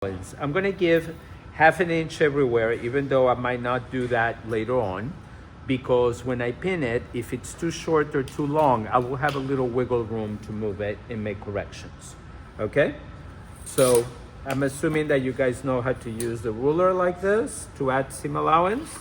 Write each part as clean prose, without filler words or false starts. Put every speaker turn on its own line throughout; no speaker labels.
I'm going to give half an inch everywhere, even though I might not do that later on, because when I pin it, if it's too short or too long, I will have a little wiggle room to move it and make corrections. Okay? So I'm assuming that you guys know how to use the ruler like this to add seam allowance.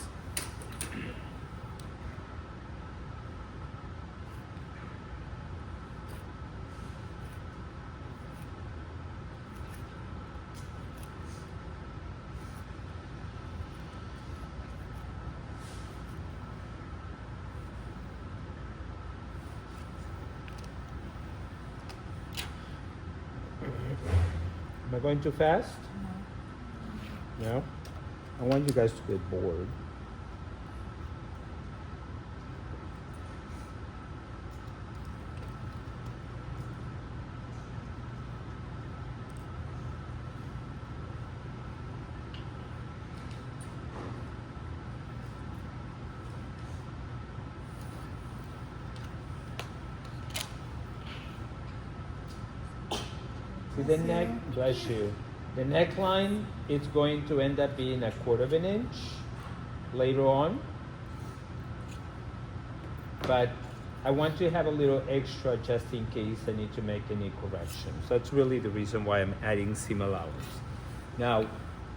Am I going too fast? No? I want you guys to get bored. See the neck, bless you. The neckline is going to end up being 1/4 of an inch later on. But I want to have a little extra just in case I need to make any corrections. That's really the reason why I'm adding seam allowance. Now,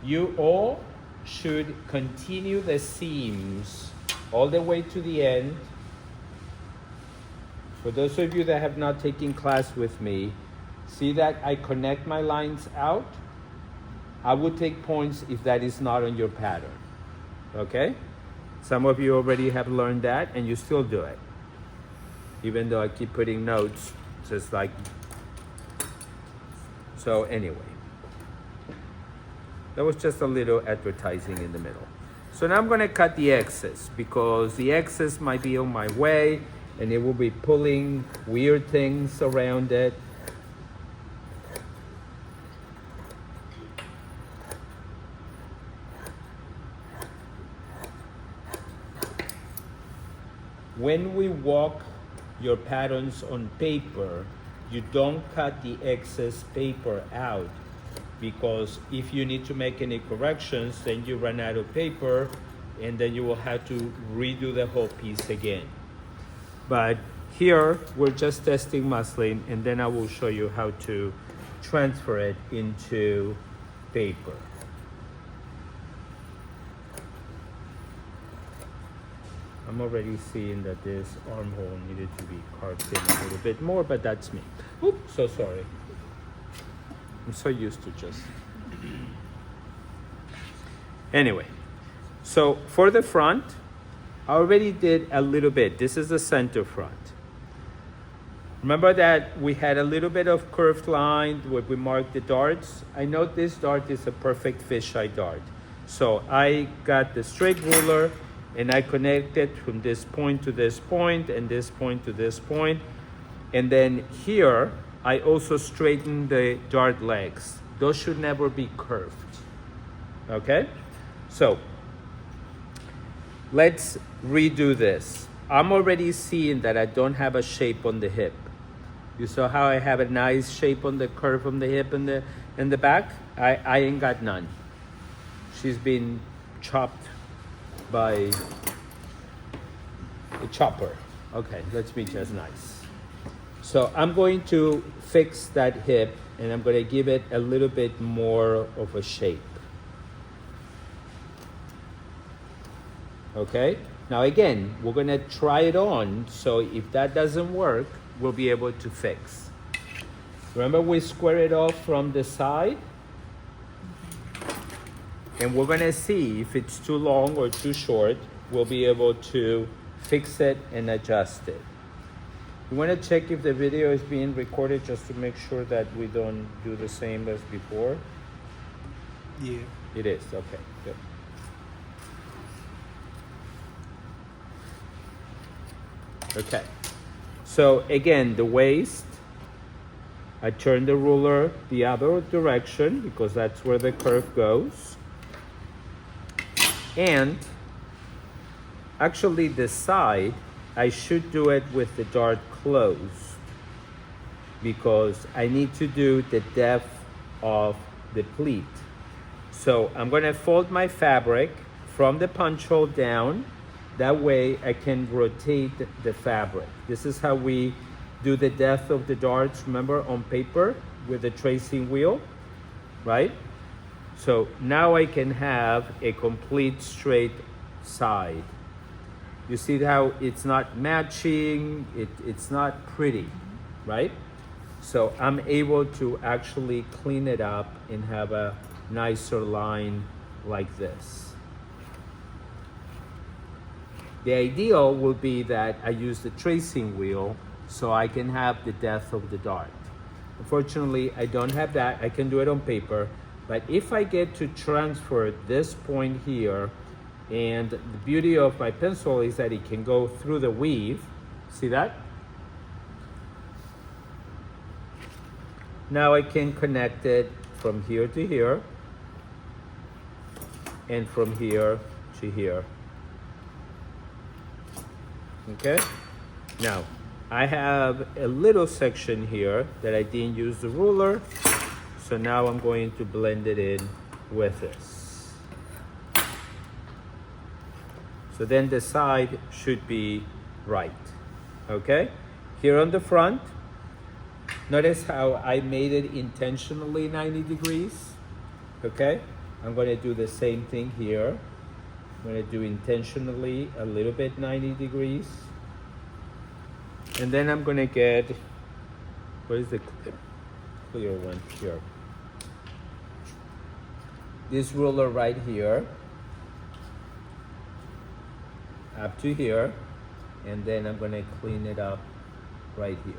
you all should continue the seams all the way to the end. For those of you that have not taken class with me, see that I connect my lines out? I would take points if that is not on your pattern, okay? Some of you already have learned that and you still do it. Even though I keep putting notes, just like, so anyway. That was just a little advertising in the middle. So now I'm gonna cut the excess because the excess might be on my way and it will be pulling weird things around it. When we walk your patterns on paper, you don't cut the excess paper out because if you need to make any corrections, then you run out of paper and then you will have to redo the whole piece again. But here, we're just testing muslin and then I will show you how to transfer it into paper. I'm already seeing that this armhole needed to be carved in a little bit more, but that's me. Oops, so sorry. I'm so used to just... Anyway, so for the front, I already did a little bit. This is the center front. Remember that we had a little bit of curved line where we marked the darts? I know this dart is a perfect fisheye dart. So I got the straight ruler and I connected from this point to this point and this point to this point. And then here, I also straightened the dart legs. Those should never be curved, okay? So, let's redo this. I'm already seeing that I don't have a shape on the hip. You saw how I have a nice shape on the curve on the hip and the back? I ain't got none. She's been chopped by a chopper. Okay, let's be just nice. So I'm going to fix that hip and I'm going to give it a little bit more of a shape. Okay, now again, we're going to try it on, so if that doesn't work, we'll be able to fix. Remember we square it off from the side? And we're gonna see if it's too long or too short. We'll be able to fix it and adjust it. We wanna check if the video is being recorded just to make sure that we don't do the same as before.
Yeah.
It is, okay, good. Okay, so again, the waist, I turn the ruler the other direction because that's where the curve goes. And actually the side, I should do it with the dart closed because I need to do the depth of the pleat. So I'm gonna fold my fabric from the punch hole down. That way I can rotate the fabric. This is how we do the depth of the darts, remember, on paper with the tracing wheel, right? So now I can have a complete straight side. You see how it's not matching, it's not pretty, right? So I'm able to actually clean it up and have a nicer line like this. The ideal will be that I use the tracing wheel so I can have the depth of the dart. Unfortunately, I don't have that. I can do it on paper, but if I get to transfer this point here, and the beauty of my pencil is that it can go through the weave, see that? Now I can connect it from here to here, and from here to here. Okay? Now, I have a little section here that I didn't use the ruler, so now I'm going to blend it in with this. So then the side should be right. Okay? Here on the front, notice how I made it intentionally 90 degrees. Okay? I'm going to do the same thing here. I'm going to do intentionally a little bit 90 degrees. And then I'm going to get, what is the clear one here? This ruler right here, up to here, and then I'm going to clean it up right here.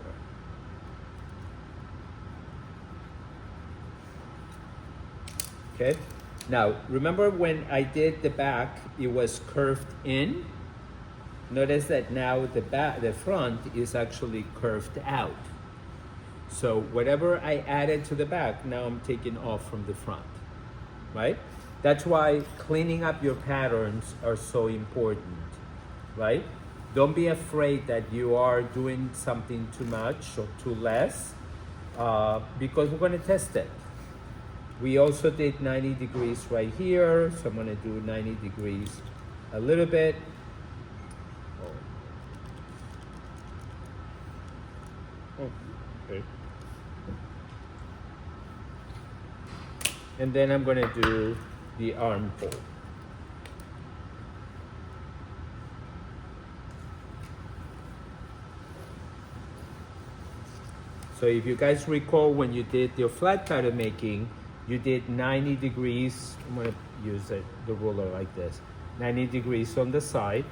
Okay? Now, remember when I did the back, it was curved in? Notice that now the front is actually curved out. So whatever I added to the back, now I'm taking off from the front, right? That's why cleaning up your patterns are so important, right? Don't be afraid that you are doing something too much or too less, because we're gonna test it. We also did 90 degrees right here, so I'm gonna do 90 degrees a little bit. Oh, okay. And then I'm gonna do the armhole. So if you guys recall when you did your flat pattern making, you did 90 degrees, I'm gonna use the ruler like this, 90 degrees on the side,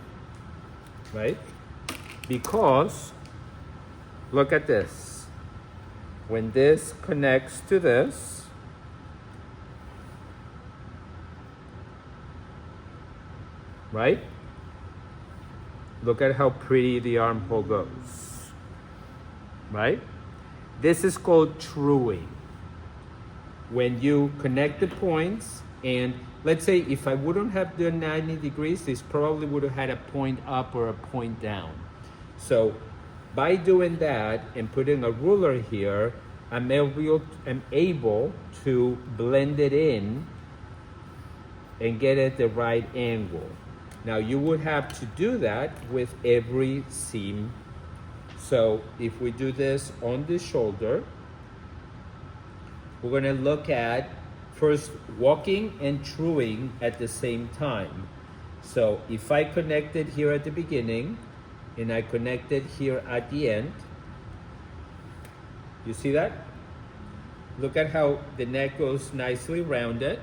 right? Because, look at this. When this connects to this, right? Look at how pretty the armhole goes, right? This is called truing. When you connect the points, and let's say if I wouldn't have done 90 degrees, this probably would have had a point up or a point down. So by doing that and putting a ruler here, I'm able to blend it in and get it the right angle. Now you would have to do that with every seam. So if we do this on the shoulder, we're gonna look at first walking and truing at the same time. So if I connect it here at the beginning and I connect it here at the end, you see that? Look at how the neck goes nicely rounded.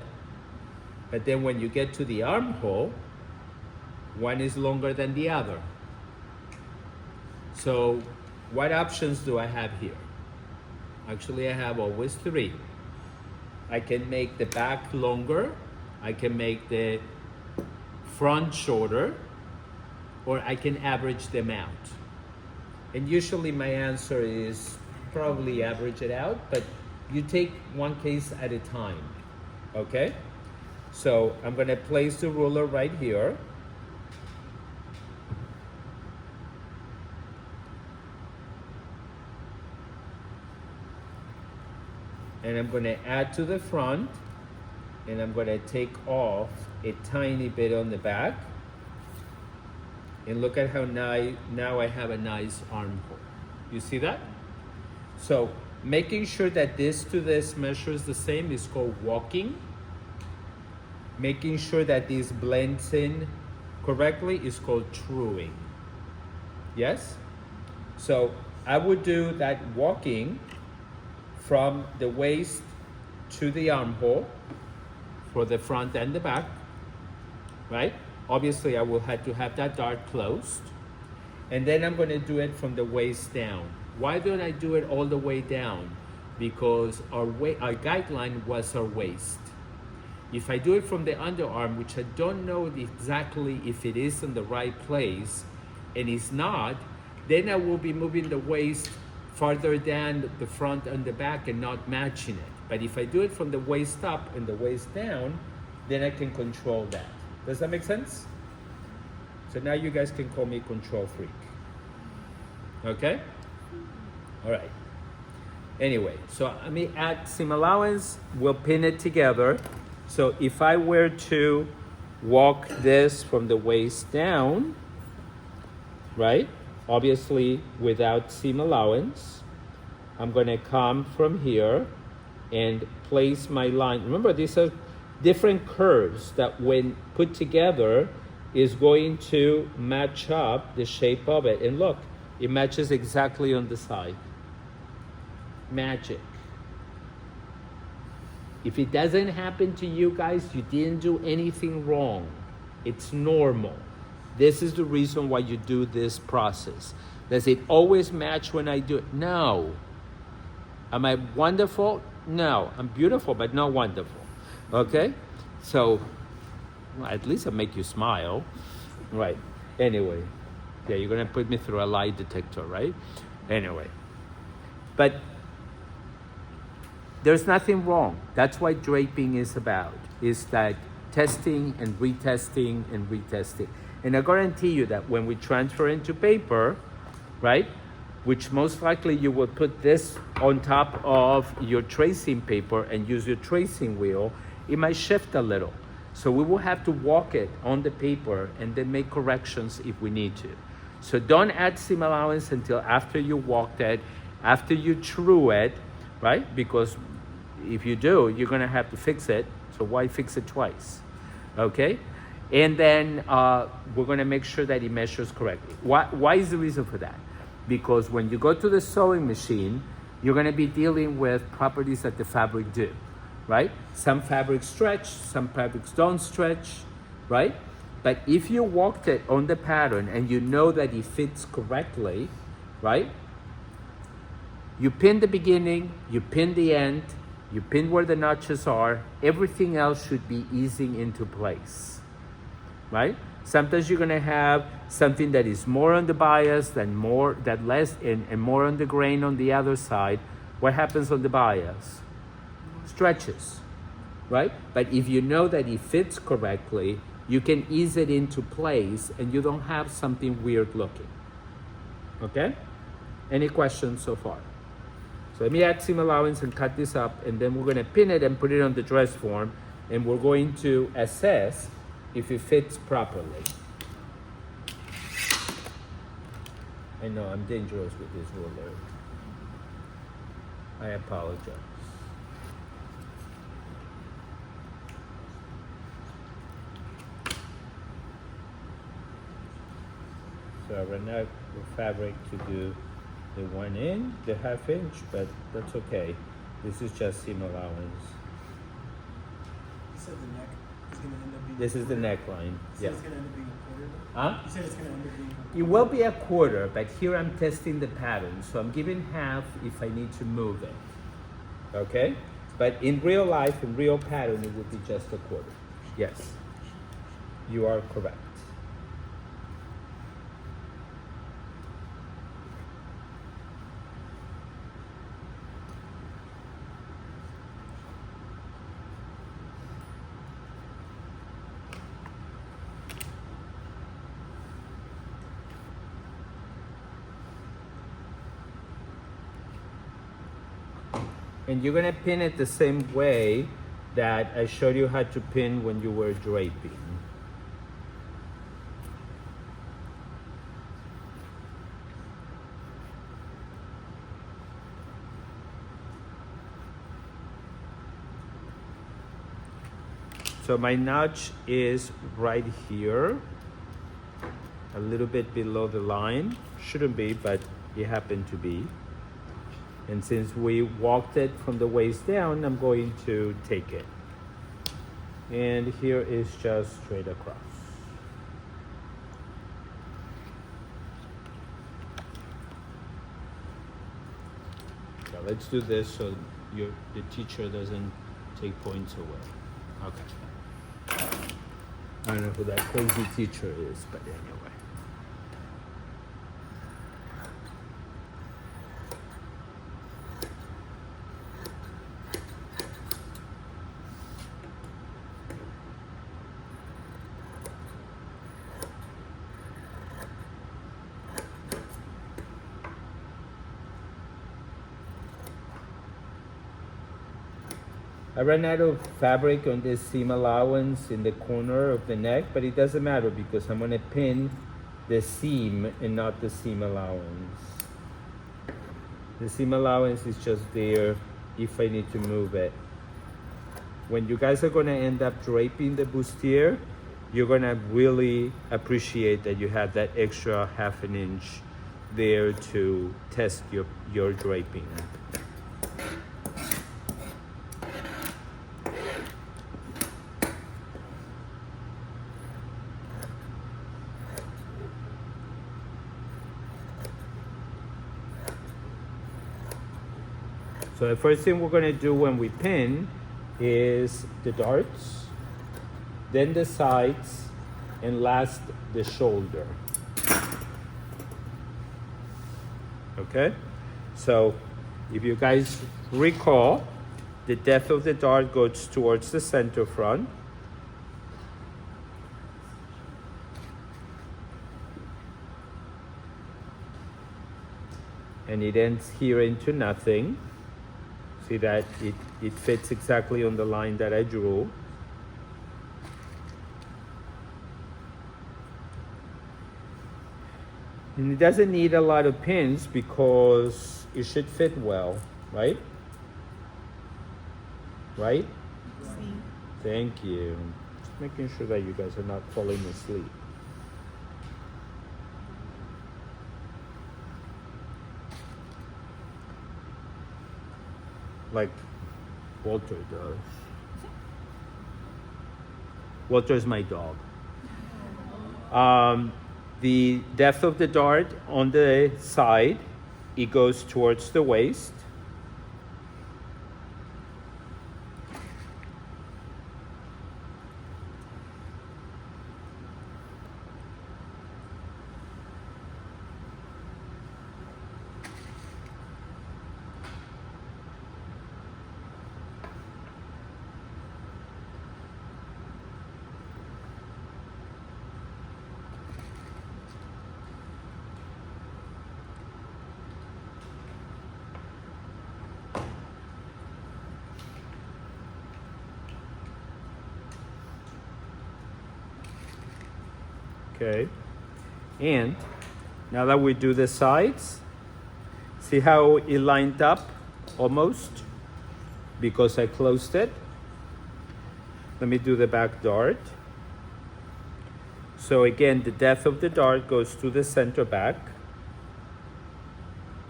But then when you get to the armhole, one is longer than the other. So what options do I have here? Actually, I have always three. I can make the back longer, I can make the front shorter, or I can average them out. And usually my answer is probably average it out, but you take one case at a time, okay? So I'm gonna place the ruler right here. And I'm going to add to the front, and I'm gonna take off a tiny bit on the back. And look at how now I have a nice armhole. You see that? So making sure that this to this measures the same is called walking. Making sure that this blends in correctly is called truing. Yes? So I would do that walking from the waist to the armhole for the front and the back, right? Obviously, I will have to have that dart closed. And then I'm going to do it from the waist down. Why don't I do it all the way down? Because our guideline was our waist. If I do it from the underarm, which I don't know exactly if it is in the right place, and it's not, then I will be moving the waist farther down the front and the back and not matching it. But if I do it from the waist up and the waist down, then I can control that. Does that make sense? So now you guys can call me control freak. Okay? All right. Anyway, so let me add seam allowance. We'll pin it together. So if I were to walk this from the waist down, right? Obviously without seam allowance, I'm gonna come from here and place my line. Remember, these are different curves that when put together is going to match up the shape of it. And look, it matches exactly on the side. Magic. If it doesn't happen to you guys, you didn't do anything wrong. It's normal. This is the reason why you do this process. Does it always match when I do it? No. Am I wonderful? No. I'm beautiful, but not wonderful. Okay? So, well, at least I make you smile. Right. Anyway. Yeah, you're going to put me through a lie detector, right? Anyway. But there's nothing wrong. That's what draping is about. Is that testing and retesting and retesting. And I guarantee you that when we transfer into paper, right, which most likely you will put this on top of your tracing paper and use your tracing wheel, it might shift a little. So we will have to walk it on the paper and then make corrections if we need to. So don't add seam allowance until after you walked it, after you true it, right? Because if you do, you're gonna have to fix it. So why fix it twice? Okay? And then we're gonna make sure that it measures correctly. Why is the reason for that? Because when you go to the sewing machine, you're gonna be dealing with properties that the fabric do, right? Some fabrics stretch, some fabrics don't stretch, right? But if you walked it on the pattern and you know that it fits correctly, right? You pin the beginning, you pin the end, you pin where the notches are, everything else should be easing into place, right? Sometimes you're gonna have something that is more on the bias than less, and more on the grain on the other side. What happens on the bias? Stretches, right? But if you know that it fits correctly, you can ease it into place and you don't have something weird looking. Okay? Any questions so far? So let me add seam allowance and cut this up, and then we're gonna pin it and put it on the dress form, and we're going to assess if it fits properly. I know I'm dangerous with this ruler. I apologize. So I ran out of fabric to do the 1 inch, the 1/2 inch, but that's okay. This is just seam allowance.
You said the neck is going to end up being.
This is the neckline.
You
Yeah.
said it's going to end up being a quarter?
Huh?
You said it's going to end up being a quarter?
It will be a quarter, but here I'm testing the pattern. So I'm giving half if I need to move it. Okay? But in real life, in real pattern, it would be just a quarter. Yes. You are correct. And you're gonna pin it the same way that I showed you how to pin when you were draping. So my notch is right here, a little bit below the line. Shouldn't be, but it happened to be. And since we walked it from the waist down, I'm going to take it. And here is just straight across. So let's do this so the teacher doesn't take points away. Okay. I don't know who that crazy teacher is, but anyway. I ran out of fabric on this seam allowance in the corner of the neck, but it doesn't matter because I'm gonna pin the seam and not the seam allowance. The seam allowance is just there if I need to move it. When you guys are gonna end up draping the bustier, you're gonna really appreciate that you have that extra ½ an inch there to test your draping. So the first thing we're gonna do when we pin is the darts, then the sides, and last the shoulder. Okay? So if you guys recall, the depth of the dart goes towards the center front. And it ends here into nothing. See that it fits exactly on the line that I drew. And it doesn't need a lot of pins because it should fit well, right? Right? Thank you. Just making sure that you guys are not falling asleep. Like Walter does. Walter's my dog. The depth of the dart on the side, it goes towards the waist. Okay, and now that we do the sides, see how it lined up almost because I closed it. Let me do the back dart. So again, the depth of the dart goes to the center back.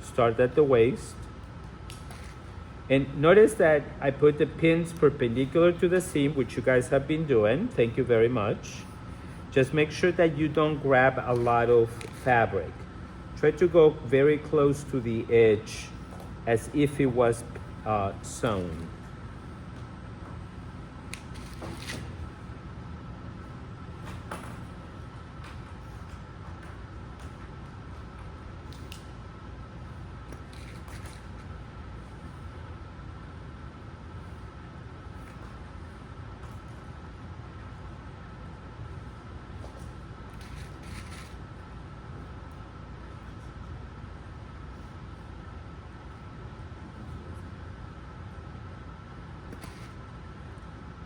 Start at the waist. And notice that I put the pins perpendicular to the seam, which you guys have been doing. Thank you very much. Just make sure that you don't grab a lot of fabric. Try to go very close to the edge as if it was sewn.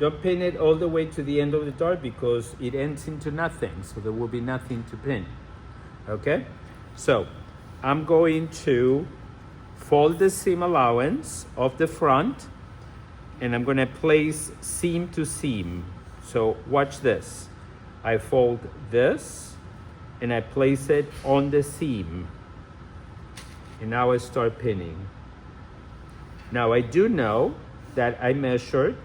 Don't pin it all the way to the end of the dart because it ends into nothing. So there will be nothing to pin. Okay? So I'm going to fold the seam allowance of the front and I'm going to place seam to seam. So watch this. I fold this and I place it on the seam. And now I start pinning. Now I do know that I measured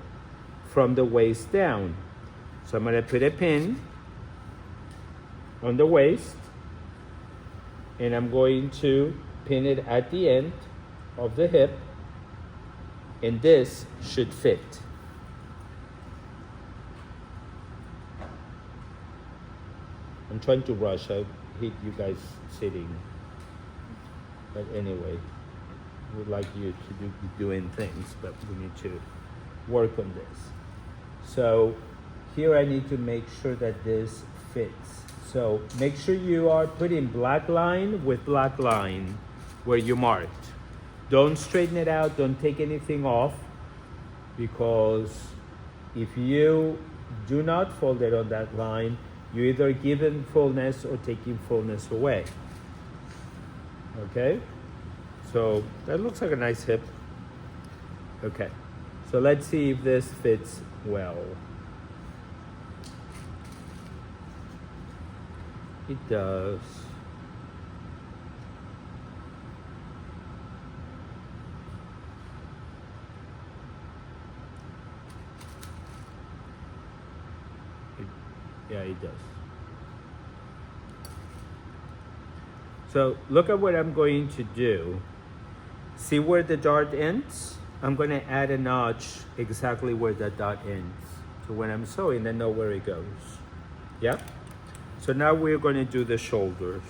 from the waist down. So I'm going to put a pin on the waist and I'm going to pin it at the end of the hip, and this should fit. I'm trying to rush. I hate you guys sitting. But anyway, we'd like you to be doing things, but we need to work on this. So here I need to make sure that this fits. So make sure you are putting black line with black line where you marked. Don't straighten it out, don't take anything off, because if you do not fold it on that line, you're either giving fullness or taking fullness away. Okay? So that looks like a nice hip. Okay. So let's see if this fits well. It does. Yeah, it does. So look at what I'm going to do. See where the dart ends? I'm going to add a notch exactly where that dot ends. So when I'm sewing, I know where it goes. Yeah? So now we're going to do the shoulders.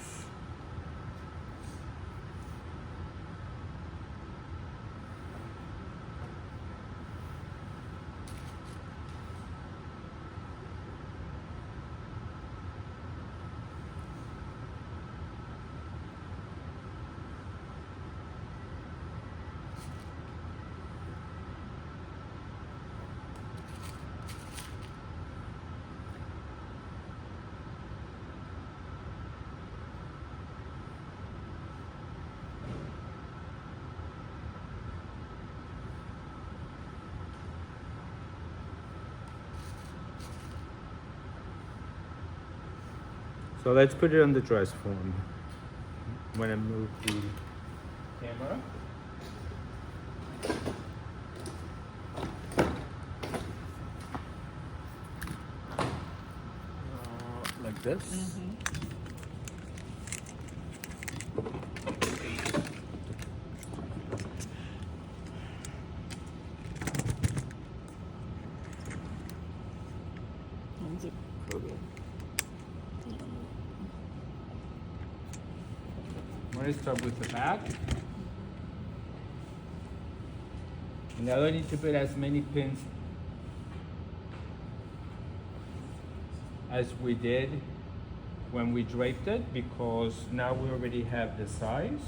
So let's put it on the dress form. When I move the camera. Like this. I'm going to start with the back. And I don't need to put as many pins as we did when we draped it, because now we already have the size.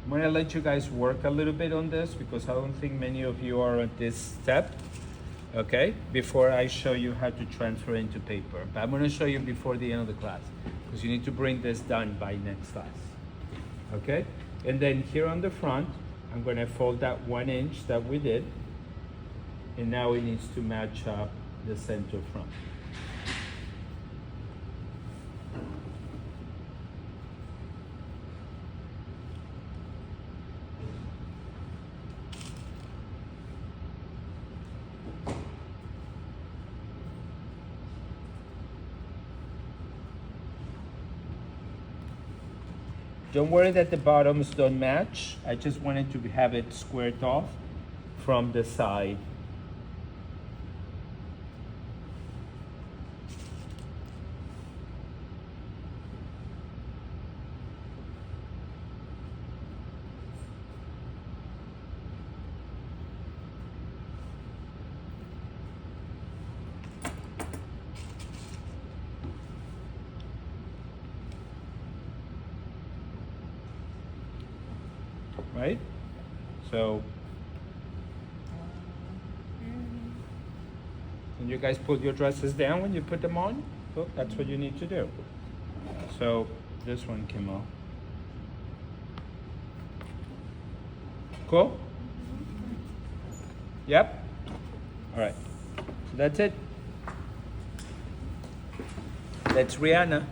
I'm going to let you guys work a little bit on this because I don't think many of you are at this step, okay, before I show you how to transfer into paper. But I'm going to show you before the end of the class because you need to bring this done by next class, okay? And then here on the front, I'm going to fold that 1 inch that we did, and now it needs to match up the center front. Don't worry that the bottoms don't match. I just wanted to have it squared off from the side. right? So, and you guys pull your dresses down when you put them on. So that's what you need to do. So this one came off. Cool? Yep. All right. So that's it. That's Rihanna.